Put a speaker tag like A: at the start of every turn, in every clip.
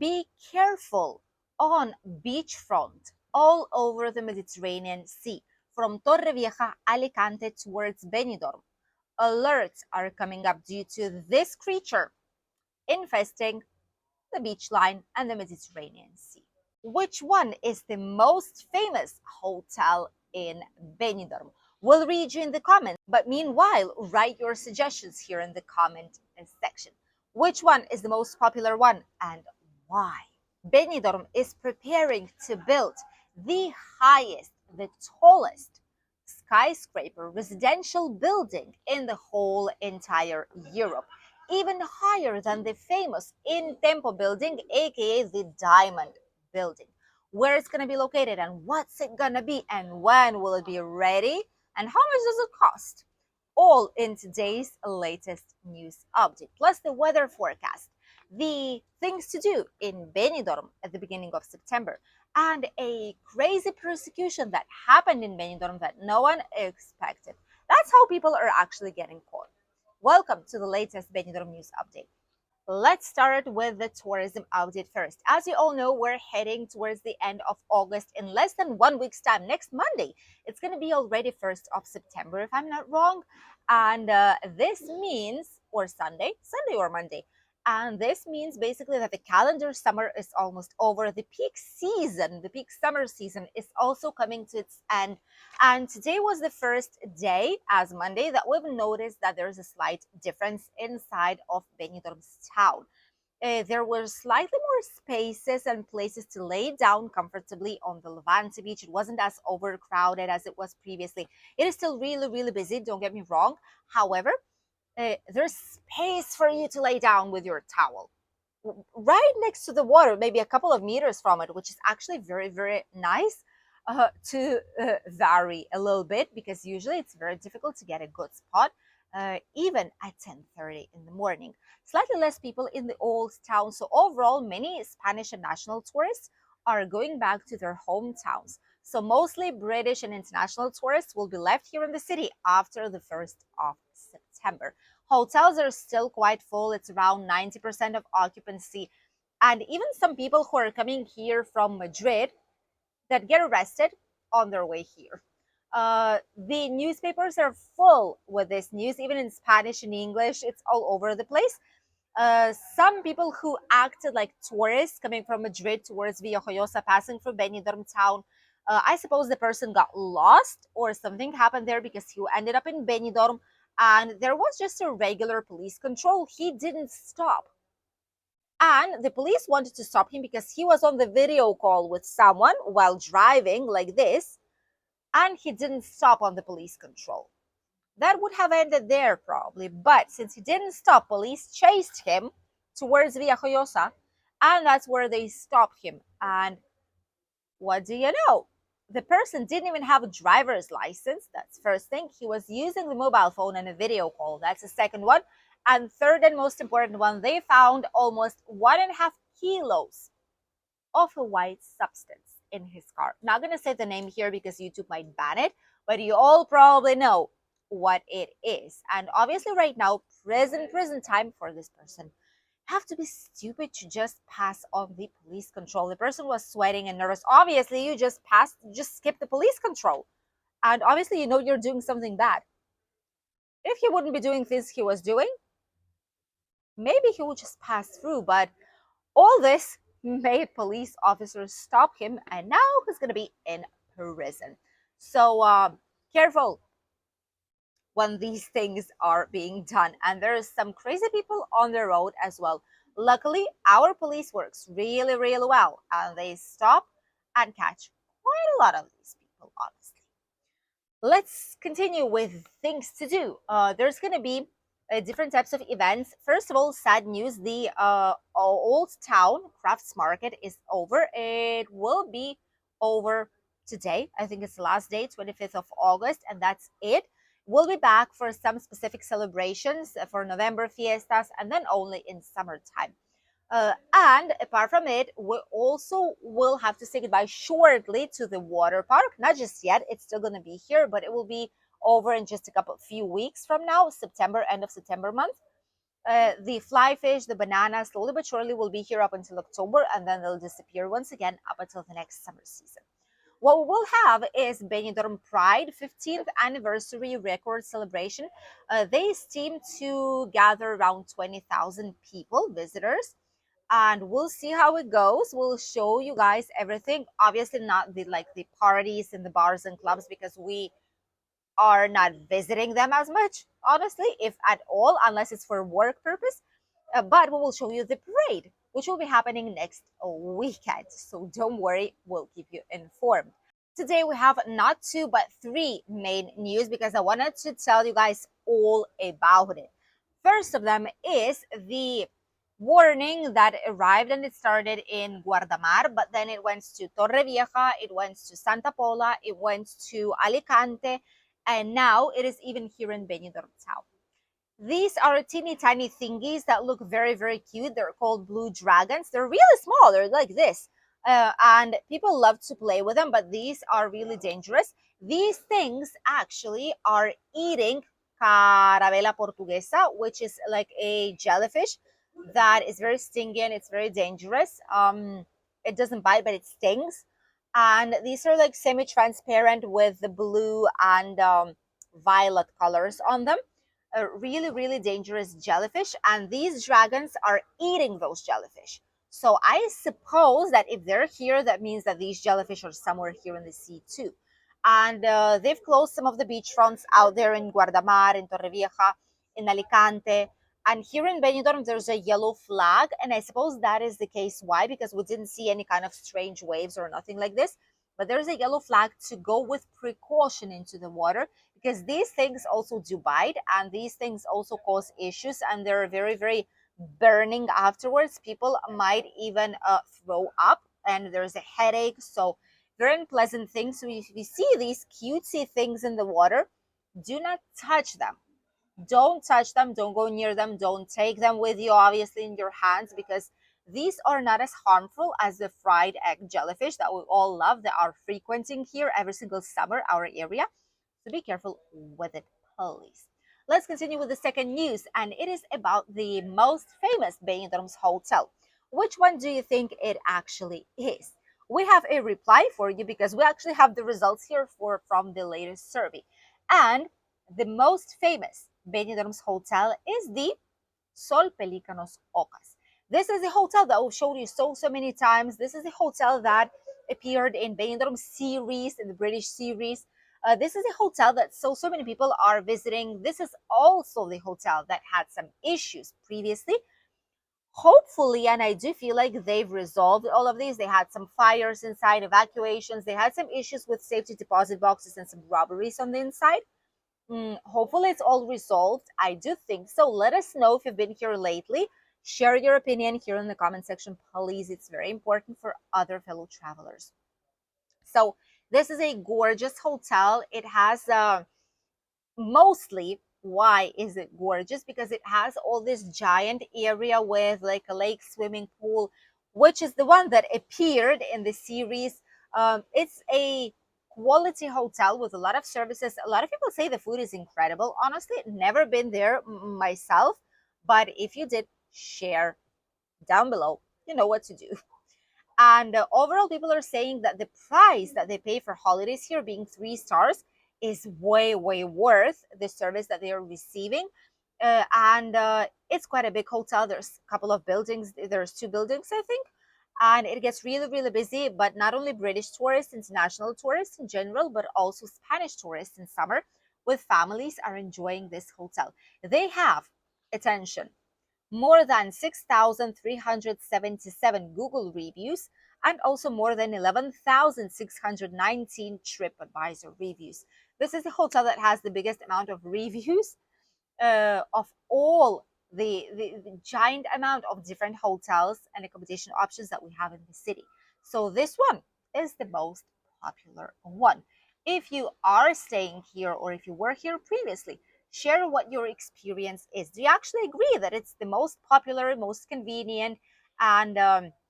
A: Be careful on beachfront all over the Mediterranean Sea, from Torrevieja, Alicante towards Benidorm. Alerts are coming up due to this creature infesting the beach line and the Mediterranean Sea. Which one is the most famous hotel in Benidorm? We'll read you in the comments, but meanwhile, write your suggestions here in the comment section. Which one is the most popular one and why? Benidorm is preparing to build the highest, the tallest skyscraper residential building in the whole entire Europe, even higher than the famous In Tempo building, aka the Diamond building. Where it's going to be located and what's it going to be and when will it be ready and how much does it cost? All in today's latest news update, plus the weather forecast, the things to do in Benidorm at the beginning of September, and a crazy persecution that happened in Benidorm that no one expected. That's how people are actually getting caught. Welcome to the latest Benidorm news update. Let's start with the tourism update first. As you all know, we're heading towards the end of August in less than 1 week's time. Next Monday, it's going to be already 1st of September, if I'm not wrong. And this means, or Sunday or Monday. And this means basically that the calendar summer is almost over. The peak season, the peak summer season is also coming to its end. And today was the first day, as Monday, that we've noticed that there's a slight difference inside of Benidorm's town. There were slightly more spaces and places to lay down comfortably on the Levante beach. It wasn't as overcrowded as it was previously. It is still really, really busy, don't get me wrong. However, there's space for you to lay down with your towel right next to the water, maybe a couple of meters from it, which is actually very, very nice to vary a little bit, because usually it's very difficult to get a good spot, even at 10:30 in the morning. Slightly less people in the old town, so overall, many Spanish and national tourists are going back to their hometowns. So mostly British and international tourists will be left here in the city after the 1st of September. Hotels are still quite full. It's around 90% of occupancy. And even some people who are coming here from Madrid that get arrested on their way here. The newspapers are full with this news, even in Spanish and English. It's all over the place. Some people who acted like tourists coming from Madrid towards Villajoyosa, passing through Benidorm town, I suppose the person got lost or something happened there, because he ended up in Benidorm and there was just a regular police control. He didn't stop. And the police wanted to stop him because he was on the video call with someone while driving like this, and he didn't stop on the police control. That would have ended there probably, but since he didn't stop, police chased him towards Villajoyosa, and that's where they stopped him. And what do you know? The person didn't even have a driver's license. That's first thing. He was using the mobile phone and a video call. That's the second one. And third and most important one, they found almost 1.5 kilos of a white substance in his car. Not going to say the name here because YouTube might ban it, but you all probably know what it is. And obviously right now, prison time for this person. Have to be stupid to just pass on the police control. The person was sweating and nervous. Obviously, you just skip the police control. And obviously, you know you're doing something bad. If he wouldn't be doing things he was doing, maybe he would just pass through. But all this made police officers stop him, and now he's going to be in prison. So careful when these things are being done. And there's some crazy people on the road as well. Luckily, our police works really, really well, and they stop and catch quite a lot of these people, honestly. Let's continue with things to do. There's going to be different types of events. First of all, sad news, the Old Town Crafts Market is over. It will be over today. I think it's the last day, 25th of August, and that's it. We'll be back for some specific celebrations for November fiestas, and then only in summertime. And apart from it, we also will have to say goodbye shortly to the water park. Not just yet, it's still going to be here, but it will be over in just few weeks from now, end of September month. The fly fish, the banana, slowly but surely will be here up until October, and then they'll disappear once again up until the next summer season. What we will have is Benidorm Pride 15th anniversary record celebration. They esteem to gather around 20,000 people, visitors, and we'll see how it goes. We'll show you guys everything. Obviously, not the parties and the bars and clubs, because we are not visiting them as much, honestly, if at all, unless it's for work purpose. But we will show you the parade, which will be happening next weekend. So don't worry, we'll keep you informed. Today we have not two but three main news, because I wanted to tell you guys all about it. First of them is the warning that arrived, and it started in Guardamar, but then it went to Torrevieja, it went to Santa Pola, it went to Alicante, and now it is even here in Benidorm town. These are teeny tiny thingies that look very, very cute. They're called blue dragons. They're really small. They're like this. And people love to play with them, but these are really dangerous. These things actually are eating carabela portuguesa, which is like a jellyfish that is very stingy and it's very dangerous. It doesn't bite, but it stings. And these are like semi-transparent with the blue and violet colors on them. A really, really dangerous jellyfish, and these dragons are eating those jellyfish. So I suppose that if they're here, that means that these jellyfish are somewhere here in the sea too. And they've closed some of the beach fronts out there in Guardamar, in Torrevieja, in Alicante. And here in Benidorm, there's a yellow flag. And I suppose that is the case. Why? Because we didn't see any kind of strange waves or nothing like this. But there's a yellow flag to go with precaution into the water, because these things also do bite, and these things also cause issues, and they're very, very burning afterwards. People might even throw up, and there's a headache. So very unpleasant things. So if you see these cutesy things in the water, do not touch them. Don't touch them, don't go near them, don't take them with you, obviously, in your hands, because these are not as harmful as the fried egg jellyfish that we all love, that are frequenting here every single summer, our area. So be careful with it, please. Let's continue with the second news, and it is about the most famous Benidorm's hotel. Which one do you think it actually is? We have a reply for you, because we actually have the results here from the latest survey. And the most famous Benidorm's hotel is the Sol Pelícanos Ocas. This is the hotel that we've showed you so many times. This is the hotel that appeared in Benidorm series, in the British series. This is a hotel that so many people are visiting. This is also the hotel that had some issues previously. Hopefully, and I do feel like they've resolved all of these. They had some fires inside, evacuations. They had some issues with safety deposit boxes and some robberies on the inside. Hopefully it's all resolved. I do think so. Let us know if you've been here lately. Share your opinion here in the comment section, please. It's very important for other fellow travelers. So this is a gorgeous hotel. It has mostly, why is it gorgeous? Because it has all this giant area with like a lake, swimming pool, which is the one that appeared in the series. It's a quality hotel with a lot of services. A lot of people say the food is incredible. Honestly, never been there myself, but if you did, share down below. You know what to do. And overall, people are saying that the price that they pay for holidays here, being 3 stars, is way, way worth the service that they are receiving. And it's quite a big hotel. There's a couple of buildings. There's 2 buildings, I think. And it gets really, really busy. But not only British tourists, international tourists in general, but also Spanish tourists in summer with families are enjoying this hotel. They have, attention, more than 6,377 Google reviews, and also more than 11,619 TripAdvisor reviews. This is the hotel that has the biggest amount of reviews of all the giant amount of different hotels and accommodation options that we have in the city. So this one is the most popular one. If you are staying here, or if you were here previously, share what your experience is. Do you actually agree that it's the most popular, most convenient, and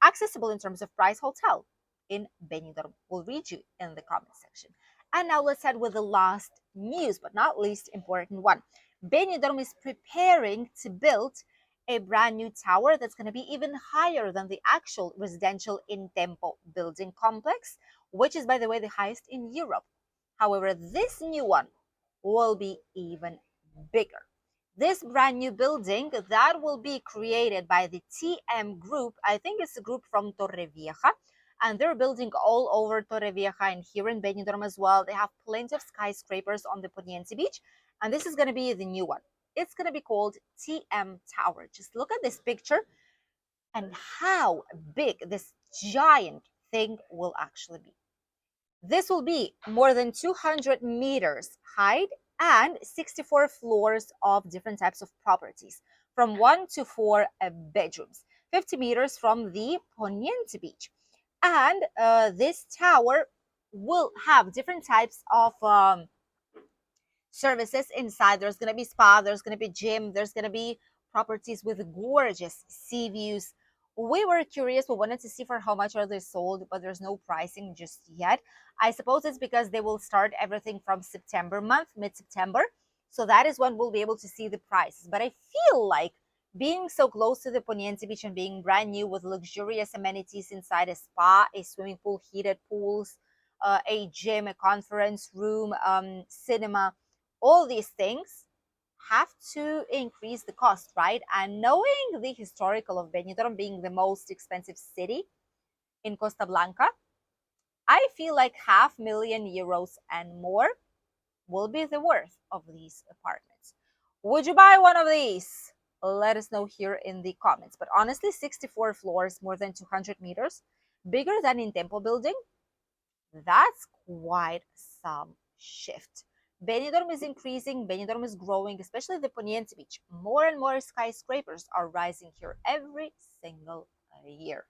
A: accessible in terms of price hotel in Benidorm? We'll read you in the comment section. And now let's head with the last news, but not least important one. Benidorm is preparing to build a brand new tower that's going to be even higher than the actual residential in Tempo building complex, which is, by the way, the highest in Europe. However, this new one will be even bigger. This brand new building that will be created by the TM Group, I think it's a group from Torrevieja, and they're building all over Torrevieja and here in Benidorm as well. They have plenty of skyscrapers on the Poniente Beach, and this is going to be the new one. It's going to be called TM Tower. Just look at this picture and how big this giant thing will actually be. This will be more than 200 meters high and 64 floors of different types of properties, from 1 to 4 bedrooms, 50 meters from the Poniente Beach. And this tower will have different types of services inside. There's going to be spa, there's going to be gym, there's going to be properties with gorgeous sea views. We were curious, we wanted to see for how much are they sold, but there's no pricing just yet. I suppose it's because they will start everything from September month, mid-September, so that is when we'll be able to see the prices. But I feel like being so close to the Poniente Beach and being brand new with luxurious amenities inside, a spa, a swimming pool, heated pools, a gym, a conference room, cinema, all these things have to increase the cost, right? And knowing the historical of Benidorm being the most expensive city in Costa Blanca, I feel like €500,000 and more will be the worth of these apartments. Would you buy one of these? Let us know here in the comments. But honestly, 64 floors, more than 200 meters, bigger than in Tempo building, that's quite some shift. Benidorm is increasing, Benidorm is growing, especially the Poniente Beach. More and more skyscrapers are rising here every single year.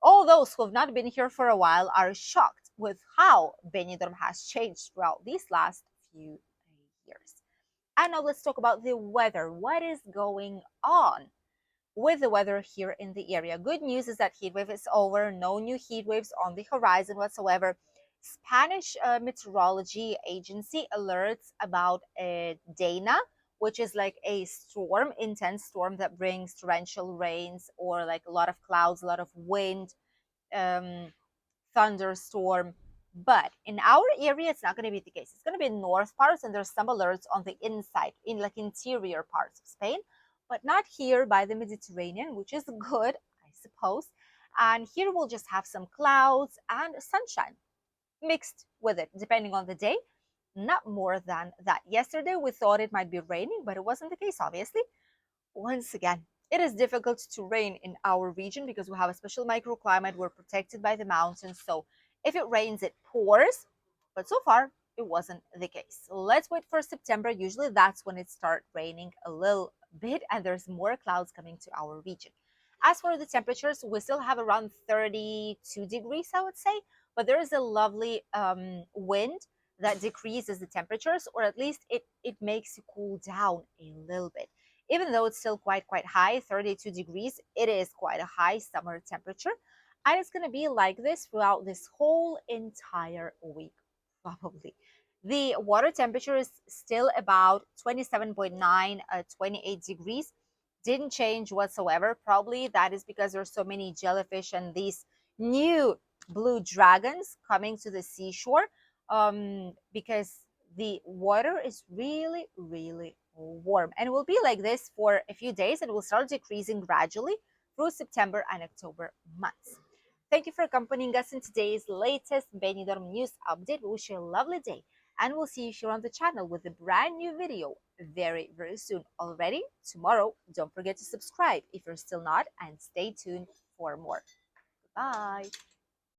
A: All those who have not been here for a while are shocked with how Benidorm has changed throughout these last few years. And now let's talk about the weather. What is going on with the weather here in the area? Good news is that heat wave is over. No new heat waves on the horizon whatsoever. Spanish meteorology agency alerts about Dana, which is like a storm, intense storm that brings torrential rains or like a lot of clouds, a lot of wind, um, thunderstorm. But in our area, it's not going to be the case. It's going to be in north parts, and there's some alerts on the inside, in like interior parts of Spain, but not here by the Mediterranean, which is good, I suppose. And here we'll just have some clouds and sunshine mixed with it, depending on the day. Not more than that. Yesterday, we thought it might be raining, but it wasn't the case, obviously. Once again, it is difficult to rain in our region because we have a special microclimate. We're protected by the mountains. So if it rains, it pours. But so far, it wasn't the case. Let's wait for September. Usually that's when it starts raining a little bit and there's more clouds coming to our region. As for the temperatures, we still have around 32 degrees, I would say. But there is a lovely wind that decreases the temperatures, or at least it makes you cool down a little bit. Even though it's still quite high, 32 degrees, it is quite a high summer temperature. And it's going to be like this throughout this whole entire week, probably. The water temperature is still about 27.9, 28 degrees. Didn't change whatsoever. Probably that is because there's so many jellyfish and these new blue dragons coming to the seashore, because the water is really warm, and it will be like this for a few days, and it will start decreasing gradually through September and October months. Thank you for accompanying us in today's latest Benidorm news update. We wish you a lovely day, and we'll see you here on the channel with a brand new video very soon, already tomorrow. Don't forget to subscribe if you're still not, and stay tuned for more. Bye.